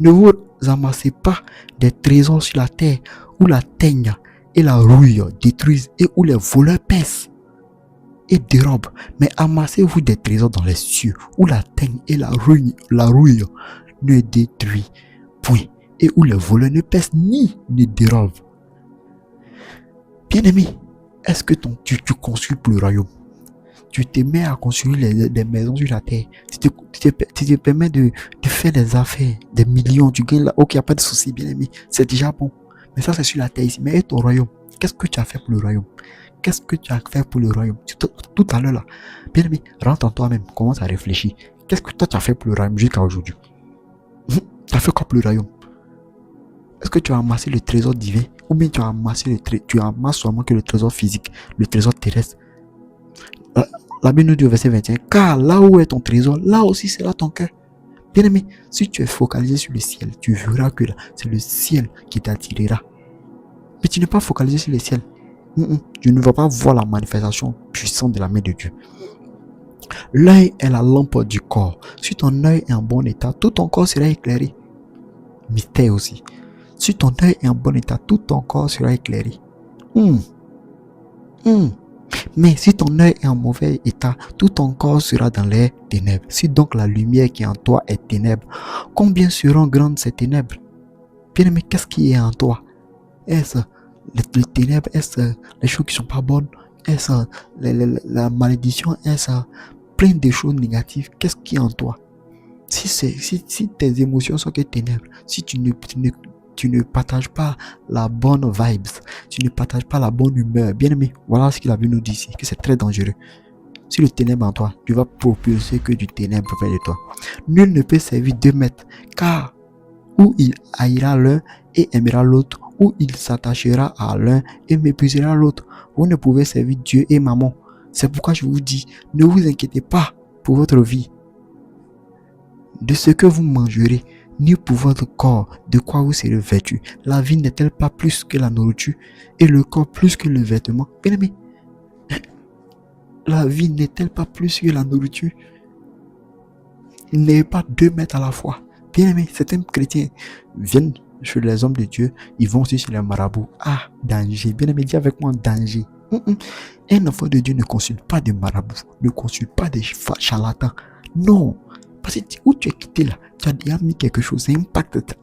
vous amassez pas des trésors sur la terre, où la teigne et la rouille détruisent et où les voleurs pèsent et dérobent. Mais amassez-vous des trésors dans les cieux, où la teigne et la rouille ne détruisent point, et où les voleurs ne pèsent ni ne dérobent. Bien-aimé, est-ce que tu construis pour le royaume? Tu te mets à construire des maisons sur la terre. Tu te permets de faire des affaires, des millions. Tu gagnes là. Ok, il n'y a pas de souci, bien-aimé. C'est déjà bon. Mais ça, c'est sur la terre ici. Mais et ton royaume? Qu'est-ce que tu as fait pour le royaume? Qu'est-ce que tu as fait pour le royaume? Tout à l'heure là. Bien-aimé, rentre en toi-même. Commence à réfléchir. Qu'est-ce que toi tu as fait pour le royaume jusqu'à aujourd'hui? Tu as fait quoi pour le royaume? Est-ce que tu as amassé le trésor divin? Ou bien tu as amassé tu amasses seulement que le trésor physique, le trésor terrestre? La Bible nous dit au verset 21, car là où est ton trésor, là aussi sera ton cœur. Bien aimé, si tu es focalisé sur le ciel, tu verras que c'est le ciel qui t'attirera. Mais tu n'es pas focalisé sur le ciel. Tu ne vas pas voir la manifestation puissante de la main de Dieu. L'œil est la lampe du corps. Si ton œil est en bon état, tout ton corps sera éclairé. Mystère aussi. Si ton œil est en bon état, tout ton corps sera éclairé. Mais si ton œil est en mauvais état, tout ton corps sera dans les ténèbres. Si donc la lumière qui est en toi est ténèbre, combien seront grandes ces ténèbres? Bien aimé, qu'est-ce qui est en toi? Est-ce les ténèbres? Est-ce les choses qui ne sont pas bonnes? Est-ce la malédiction? Est-ce plein de choses négatives? Qu'est-ce qui est en toi? Si tes émotions sont que ténèbres, si tu ne partages pas la bonne vibes, tu ne partages pas la bonne humeur, bien aimé, voilà ce qu'il a vu nous dire ici, que c'est très dangereux. Si le ténèbre en toi, tu vas propulser que du ténèbre près de toi. Nul ne peut servir deux maîtres, car ou il haïra l'un et aimera l'autre, ou il s'attachera à l'un et méprisera l'autre. Vous ne pouvez servir Dieu et maman. C'est pourquoi je vous dis, ne vous inquiétez pas pour votre vie, de ce que vous mangerez, ni pour votre corps, de quoi vous serez vêtu. La vie n'est-elle pas plus que la nourriture, et le corps plus que le vêtement? Bien aimé, la vie n'est-elle pas plus que la nourriture? Il n'est pas deux maîtres à la fois. Bien aimé, certains chrétiens viennent chez les hommes de Dieu, ils vont aussi chez les marabouts. Ah, danger. Bien aimé, dis avec moi, danger. Un enfant de Dieu ne consulte pas des marabouts, ne consulte pas des charlatans. Non. Parce que où tu es quitté là, tu as déjà mis quelque chose, c'est impact.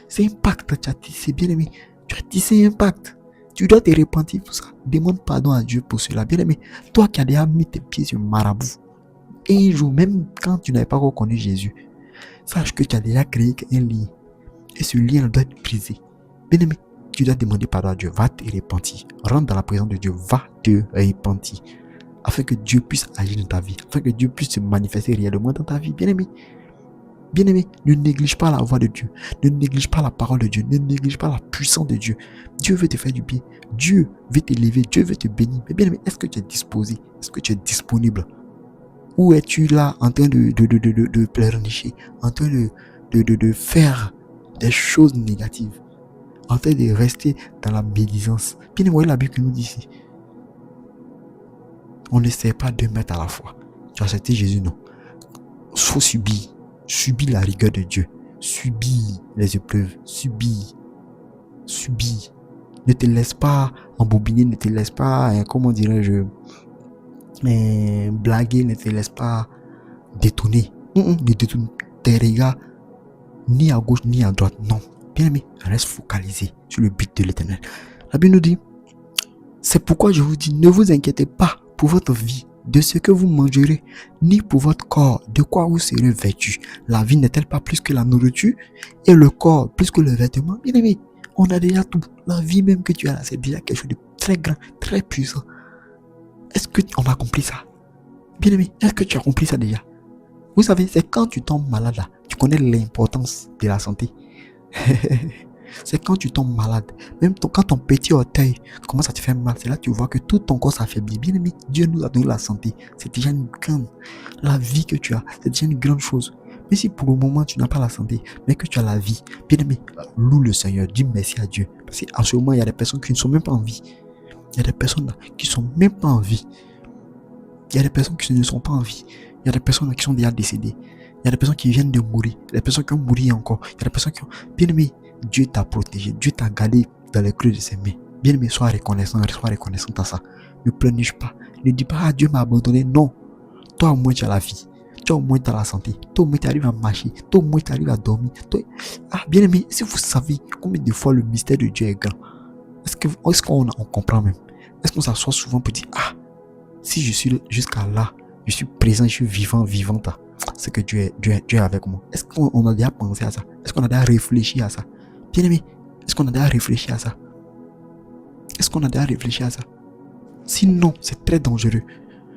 C'est impact, tu as tissé, bien aimé. Tu as tissé impact. Tu dois te repentir pour ça. Demande pardon à Dieu pour cela, bien aimé. Toi qui as déjà mis tes pieds sur marabout, et un jour, même quand tu n'avais pas encore connu Jésus, sache que tu as déjà créé un lien. Et ce lien doit être brisé. Bien aimé, tu dois demander pardon à Dieu. Va te repentir. Rentre dans la présence de Dieu. Va te repentir. Afin que Dieu puisse agir dans ta vie. Afin que Dieu puisse se manifester réellement dans ta vie. Bien aimé. Bien aimé, ne néglige pas la voix de Dieu. Ne néglige pas la parole de Dieu. Ne néglige pas la puissance de Dieu. Dieu veut te faire du bien. Dieu veut t'élever. Dieu veut te bénir. Mais bien aimé, est-ce que tu es disposé? Est-ce que tu es disponible? Ou es-tu là en train de pleurnicher, en train de faire des choses négatives, en train de rester dans la médisance? Bien aimé, voyez la Bible qui nous dit ici. On ne sait pas deux maîtres à la fois. Tu as accepté Jésus, non? Faut subir. Subis la rigueur de Dieu. Subis les épreuves. Subis. Ne te laisse pas embobiner, ne te laisse pas, comment dirais-je, blaguer, ne te laisse pas détourner. Ne détourne tes regards ni à gauche ni à droite. Non. Bien aimé, reste focalisé sur le but de l'Éternel. La Bible nous dit, c'est pourquoi je vous dis, ne vous inquiétez pas pour votre vie, de ce que vous mangerez, ni pour votre corps, de quoi vous serez vêtu. La vie n'est-elle pas plus que la nourriture, et le corps plus que le vêtement? Bien aimé, On a déjà tout. La vie même que tu as là, c'est déjà quelque chose de très grand, très puissant. Est-ce qu'on a compris ça? Bien-aimé, est-ce que tu as compris ça déjà? Vous savez, c'est quand tu tombes malade là, tu connais l'importance de la santé. C'est quand tu tombes malade, même quand ton petit orteil commence à te faire mal, c'est là que tu vois que tout ton corps s'affaiblit. Bien aimé, Dieu nous a donné la santé. C'est déjà une grande, la vie que tu as, c'est déjà une grande chose. Mais si pour le moment tu n'as pas la santé, mais que tu as la vie, bien aimé, loue le Seigneur, dis merci à Dieu. Parce qu'en ce moment, il y a des personnes qui ne sont même pas en vie. Il y a des personnes là, qui ne sont même pas en vie. Il y a des personnes qui ne sont pas en vie. Il y a des personnes là, qui sont déjà décédées. Il y a des personnes qui viennent de mourir. Il y a des personnes qui ont mouru encore. Il y a des personnes qui ont... Bien aimé, Dieu t'a protégé. Dieu t'a gardé dans les creux de ses mains. Bien aimé, sois reconnaissant à ça. Ne pleurniche pas. Ne dis pas, ah, Dieu m'a abandonné. Non. Toi, au moins, tu as la vie. Toi, au moins, tu as la santé. Toi, au moins, tu arrives à marcher. Toi, au moins, tu arrives à dormir. Toi... Ah, bien aimé, si vous savez combien de fois le mystère de Dieu est grand, est-ce qu'on comprend même? Est-ce qu'on s'assoit souvent pour dire, ah, si je suis jusqu'à là, je suis présent, je suis vivante, c'est que Dieu est avec moi. Est-ce qu'on a déjà pensé à ça? Est-ce qu'on a déjà réfléchi à ça? Bien aimé, est-ce qu'on a déjà réfléchi à ça? Est-ce qu'on a déjà réfléchi à ça? Sinon, c'est très dangereux.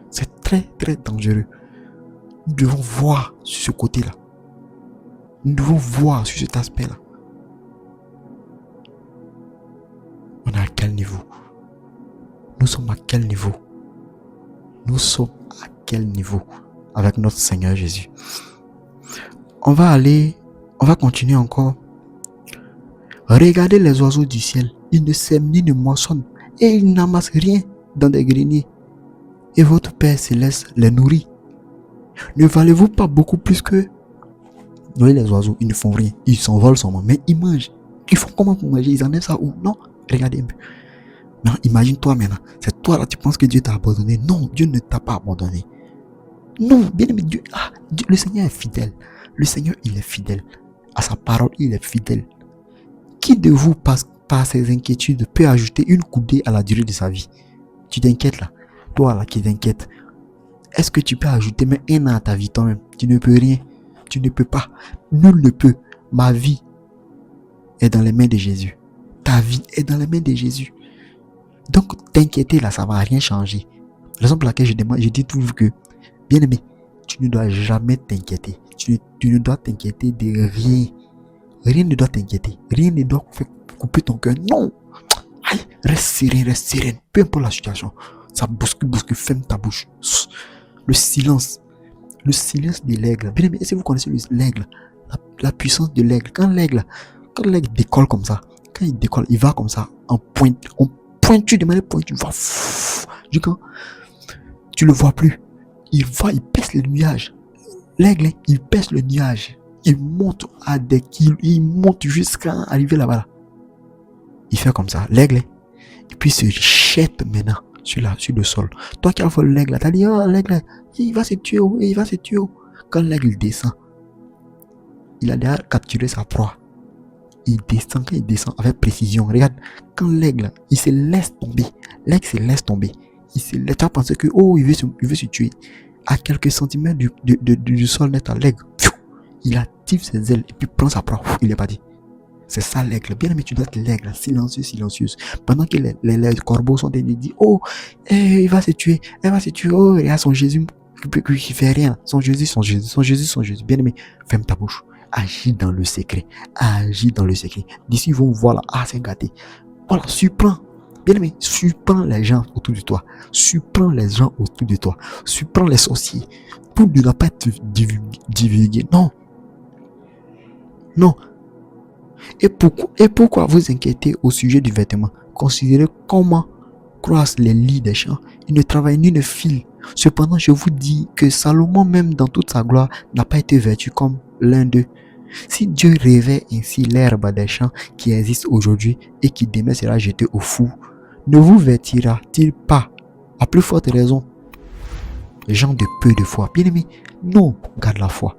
C'est très, très dangereux. Nous devons voir sur ce côté-là. Nous devons voir sur cet aspect-là. On est à quel niveau? Nous sommes à quel niveau? Nous sommes à quel niveau avec notre Seigneur Jésus? On va continuer encore. Regardez les oiseaux du ciel. Ils ne sèment ni ne moissonnent et ils n'amassent rien dans des greniers. Et votre Père Céleste les nourrit. Ne valez-vous pas beaucoup plus que... Vous voyez les oiseaux, ils ne font rien. Ils s'envolent seulement, mais ils mangent. Ils font comment pour manger? Ils enlèvent ça où? Non, regardez un peu. Non, imagine-toi maintenant. C'est toi là, tu penses que Dieu t'a abandonné. Non, Dieu ne t'a pas abandonné. Non, bien aimé, Dieu, le Seigneur est fidèle. Le Seigneur, il est fidèle. À sa parole, il est fidèle. Qui de vous, par ses inquiétudes, peut ajouter une coudée à la durée de sa vie? Tu t'inquiètes là. Toi là qui t'inquiètes. Est-ce que tu peux ajouter même un an à ta vie toi-même? Tu ne peux rien. Tu ne peux pas. Nul ne peut. Ma vie est dans les mains de Jésus. Ta vie est dans les mains de Jésus. Donc, t'inquiéter là, ça va rien changer. La raison pour laquelle je dis toujours que, bien aimé, tu ne dois jamais t'inquiéter. Tu ne dois t'inquiéter de rien. Rien ne doit t'inquiéter. Rien ne doit couper ton cœur. Non. Aïe, reste sereine. Peu importe la situation. Ça bouscule, ferme ta bouche. Le silence de l'aigle. Bien aimé, est-ce que vous connaissez l'aigle? La puissance de l'aigle. Quand l'aigle décolle comme ça, quand il décolle, il va comme ça, en pointu, de manière pointue, il va quand tu le vois plus, il pèse le nuage. L'aigle, il pèse le nuage. Il monte à des kilos, il monte jusqu'à arriver là-bas. Il fait comme ça, l'aigle, et puis se jette maintenant sur le sol. Toi qui as vu l'aigle, t'as dit, oh, l'aigle, il va se tuer. Quand l'aigle descend, il a déjà capturé sa proie. Il descend avec précision. Regarde, quand l'aigle, il se laisse tomber. L'aigle se laisse tomber. Tu as pensé que, oh, il veut se tuer. À quelques centimètres du sol net, l'aigle, il active ses ailes et puis prend sa proie. Il est parti. C'est ça l'aigle. Bien aimé, tu dois être l'aigle, silencieuse. Pendant que les corbeaux sont en train de dire, oh, il va se tuer. Elle va se tuer. Oh, il y a son Jésus qui fait rien. Son Jésus. Bien aimé, ferme ta bouche. Agis dans le secret. D'ici, ils vont voir là. Ah, c'est gâté. Voilà, surprends. Bien aimé, surprends les gens autour de toi. Surprends les sorciers. Pour ne pas être divulgué. Non. Et pourquoi vous inquiétez au sujet du vêtement? Considérez comment croissent les lits des champs. Ils ne travaillent ni ne filent. Cependant, je vous dis que Salomon, même dans toute sa gloire, n'a pas été vêtu comme l'un d'eux. Si Dieu revêt ainsi l'herbe des champs qui existe aujourd'hui et qui demain sera jetée au four, ne vous vêtira-t-il pas, à plus forte raison, gens de peu de foi? Bien aimé, non, garde la foi.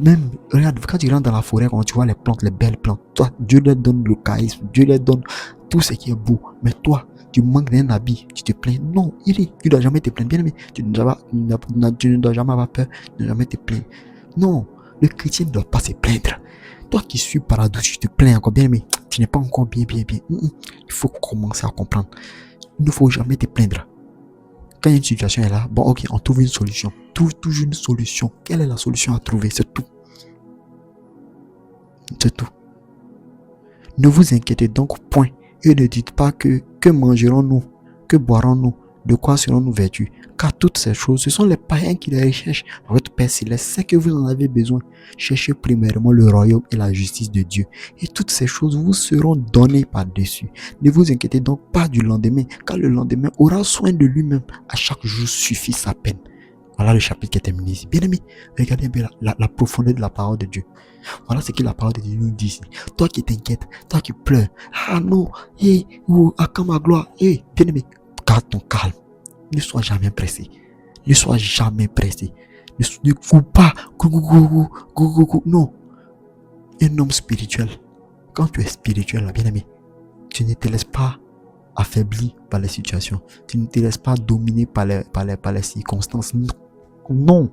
Même, regarde, quand tu rentres dans la forêt, quand tu vois les plantes, les belles plantes, toi, Dieu leur donne le charisme, Dieu leur donne tout ce qui est beau. Mais toi, tu manques d'un habit, tu te plains. Non, tu ne dois jamais te plaindre. Bien aimé, tu ne dois jamais avoir peur, tu ne dois jamais te plaindre. Non, le chrétien ne doit pas se plaindre. Toi qui suis paradoxe, tu te plains encore, bien aimé. Tu n'es pas encore bien. Il faut commencer à comprendre. Il ne faut jamais te plaindre. Quand une situation est là, bon, ok, on trouve une solution. Trouve toujours une solution. Quelle est la solution à trouver? C'est tout. C'est tout. Ne vous inquiétez donc point et ne dites pas que mangerons-nous, que boirons-nous, de quoi serons-nous vêtus? Car toutes ces choses, ce sont les païens qui les recherchent. Votre Père Céleste sait que vous en avez besoin. Cherchez premièrement le royaume et la justice de Dieu. Et toutes ces choses vous seront données par-dessus. Ne vous inquiétez donc pas du lendemain, car le lendemain aura soin de lui-même. À chaque jour suffit sa peine. Voilà le chapitre qui est terminé ici. Bien aimé, regardez un peu la profondeur de la parole de Dieu. Voilà ce que la parole de Dieu nous dit ici. Toi qui t'inquiètes, toi qui pleures, ah non, à quand ma gloire, bien aimé, garde ton calme. Ne sois jamais pressé. Ne sois jamais pressé. Ne cours pas. Non. Un homme spirituel, quand tu es spirituel, bien aimé, tu ne te laisses pas affaibli par les situations. Tu ne te laisses pas dominer par les circonstances. Non.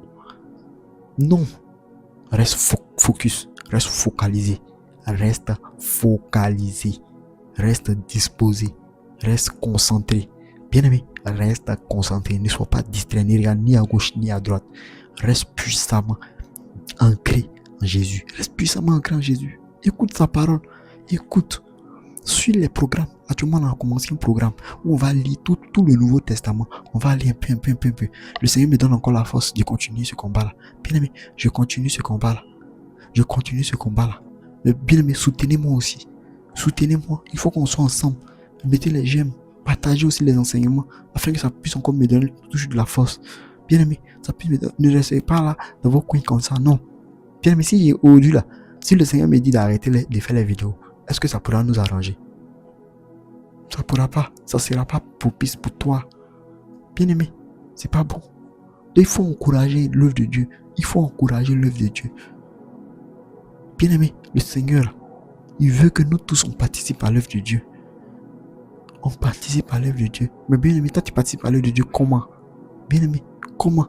Reste focus. Reste focalisé. Reste disposé. Reste concentré. Bien-aimé, reste concentré. Ne sois pas distrait. Ne regarde ni à gauche ni à droite. Reste puissamment ancré en Jésus. Écoute sa parole. Écoute. Suis les programmes. Actuellement, on a commencé un programme où on va lire tout le Nouveau Testament. On va lire un peu. Le Seigneur me donne encore la force de continuer ce combat-là. Bien-aimé, je continue ce combat-là. Mais bien-aimé, soutenez-moi aussi. Soutenez-moi. Il faut qu'on soit ensemble. Mettez les j'aime. Partagez aussi les enseignements afin que ça puisse encore me donner toujours de la force. Bien-aimé, ça puisse me donner. Ne restez pas là dans vos coins comme ça. Non. Bien-aimé, si j'ai aujourd'hui là, si le Seigneur me dit d'arrêter de faire les vidéos, est-ce que ça pourra nous arranger? Ça pourra pas. Ça sera pas propice pour toi. Bien aimé, c'est pas bon. Il faut encourager l'œuvre de Dieu. Bien aimé, le Seigneur, il veut que nous tous on participe à l'œuvre de Dieu. On participe à l'œuvre de Dieu. Mais bien aimé, toi tu participes à l'œuvre de Dieu comment? Bien aimé, comment?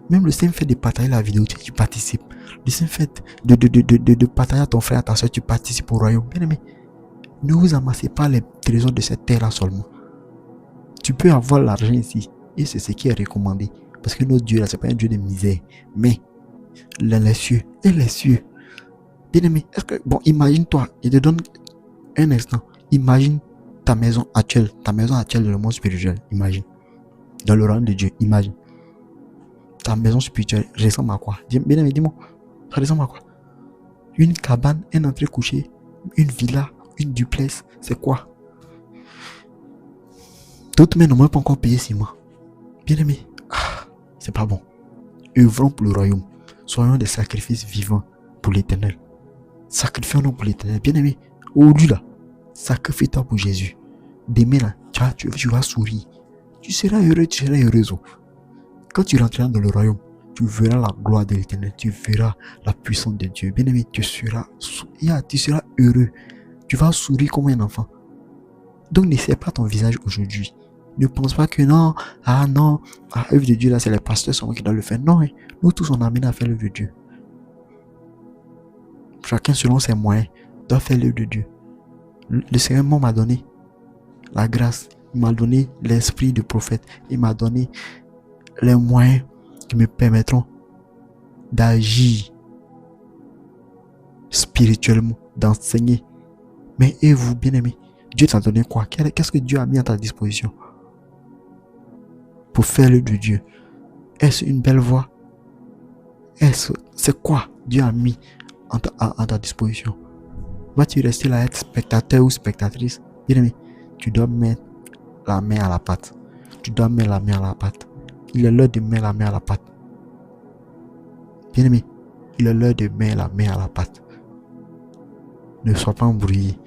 Même le simple fait de partager la vidéo, tu participes. Le simple fait de partager à ton frère, à ta soeur, tu participes au royaume. Bien aimé, ne vous amassez pas les trésors de cette terre-là seulement. Tu peux avoir l'argent ici. Et c'est ce qui est recommandé. Parce que notre Dieu là, c'est pas un Dieu de misère. Mais les cieux. Bien aimé, est-ce que, bon, imagine-toi, je te donne un instant. Imagine ta maison actuelle dans le monde spirituel. Imagine. Dans le royaume de Dieu, imagine. Ta maison spirituelle ressemble à quoi? Bien aimé, dis-moi. Ça ressemble à quoi? Une cabane, un entrée couché, une villa, une duplex, c'est quoi? D'autres mais n'ont pas encore payé 6 mois. Bien aimé, c'est pas bon. Œuvrons pour le royaume. Soyons des sacrifices vivants pour l'éternel. Sacrifions-nous pour l'éternel. Bien aimé, aujourd'hui là, sacrifie-toi pour Jésus. Demain là, tu vas sourire. Tu seras heureux, tu seras heureuse. Quand tu rentreras dans le royaume, tu verras la gloire de l'éternel. Tu verras la puissance de Dieu. Bien aimé, tu seras heureux. Tu vas sourire comme un enfant. Donc ne serre pas ton visage aujourd'hui. Ne pense pas que non, l'œuvre de Dieu là, c'est les pasteurs qui doivent le faire. Non, nous tous on est amenés à faire l'œuvre de Dieu. Chacun selon ses moyens doit faire l'œuvre de Dieu. Le Seigneur m'a donné la grâce, il m'a donné l'esprit de prophète, il m'a donné les moyens qui me permettront d'agir spirituellement, d'enseigner. Mais et vous, bien-aimés, Dieu t'a donné quoi? Qu'est-ce que Dieu a mis à ta disposition pour faire l'œuvre de Dieu? Est-ce une belle voix? C'est quoi Dieu a mis à ta disposition? Vas-tu rester là être spectateur ou spectatrice? Bien-aimé, tu dois mettre la main à la pâte. Il est l'heure de mettre la main à la pâte. Bien-aimé, il est l'heure de mettre la main à la pâte. Ne sois pas embrouillé.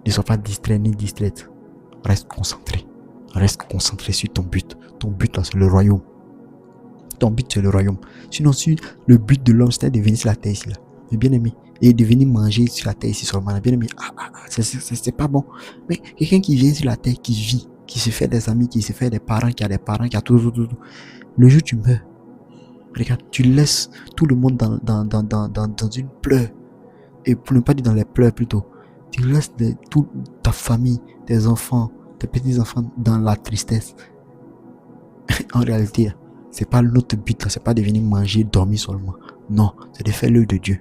Ne sois pas distrait ni distraite. Reste concentré. Reste concentré sur ton but. Ton but là, c'est le royaume. Sinon, si le but de l'homme c'était de venir sur la terre ici là, mais bien aimé, et de venir manger sur la terre ici seulement, bien aimé, c'est pas bon. Mais quelqu'un qui vient sur la terre, qui vit, qui se fait des amis, qui se fait des parents, qui a tout. Le jour où tu meurs, regarde, tu laisses tout le monde dans une pleure. et pour ne pas dire dans les pleurs plutôt, tu laisses toute ta famille, tes enfants, tes petits-enfants dans la tristesse. En réalité, c'est pas notre but là, c'est pas de venir manger, dormir seulement. Non, c'est de faire l'œuvre de Dieu.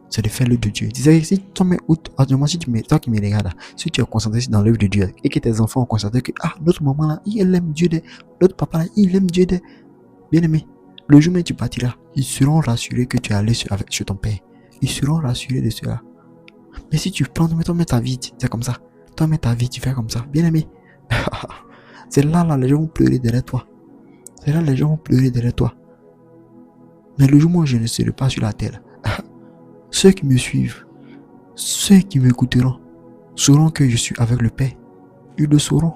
C'est de faire l'œuvre de Dieu. Tu sais, si toi, toi qui me regardes, si tu es concentré dans l'œuvre de Dieu et que tes enfants ont constaté que notre maman là, il aime Dieu, notre papa là, il aime Dieu, bien aimé, le jour où tu partiras, ils seront rassurés que tu es allé sur ton père. Ils seront rassurés de cela. Mais si tu prends, toi mets ta vie, c'est comme ça. Toi mets ta vie, tu fais comme ça. Bien aimé. C'est là, les gens vont pleurer derrière toi. C'est là, les gens vont pleurer derrière toi. Mais le jour où je ne serai pas sur la terre, ceux qui me suivent, ceux qui m'écouteront, sauront que je suis avec le Père. Ils le sauront.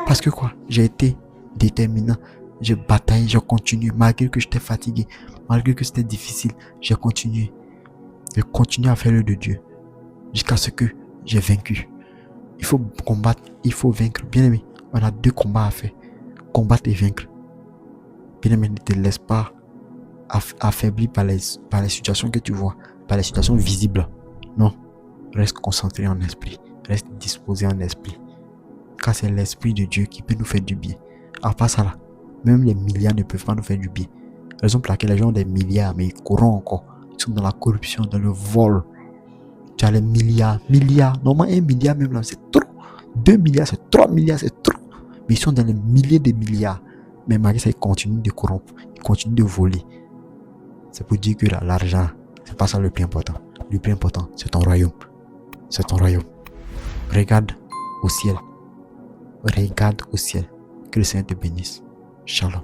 Parce que quoi? J'ai été déterminant. J'ai bataillé, j'ai continué. Malgré que j'étais fatigué, malgré que c'était difficile, j'ai continué. J'ai continué à faire l'œuvre de Dieu. Jusqu'à ce que j'ai vaincu. Il faut combattre, il faut vaincre. Bien aimé, on a 2 combats à faire. Combattre et vaincre. Bien aimé, ne te laisse pas affaibli par les situations que tu vois, par les situations visibles. Non, reste concentré en esprit, reste disposé en esprit. Car c'est l'esprit de Dieu qui peut nous faire du bien. À part ça là, même les milliards ne peuvent pas nous faire du bien. Raison pour laquelle les gens ont des milliards, mais ils courent encore. Ils sont dans la corruption, dans le vol. Tu as les milliards. Normalement 1 milliard même là, c'est trop. 2 milliards, c'est 3 milliards, c'est trop. Mais ils sont dans les milliers de milliards. Mais malgré ça, ils continuent de corrompre, ils continuent de voler. C'est pour dire que l'argent, c'est pas ça le plus important. Le plus important, c'est ton royaume. C'est ton royaume. Regarde au ciel. Regarde au ciel. Que le Seigneur te bénisse. Shalom.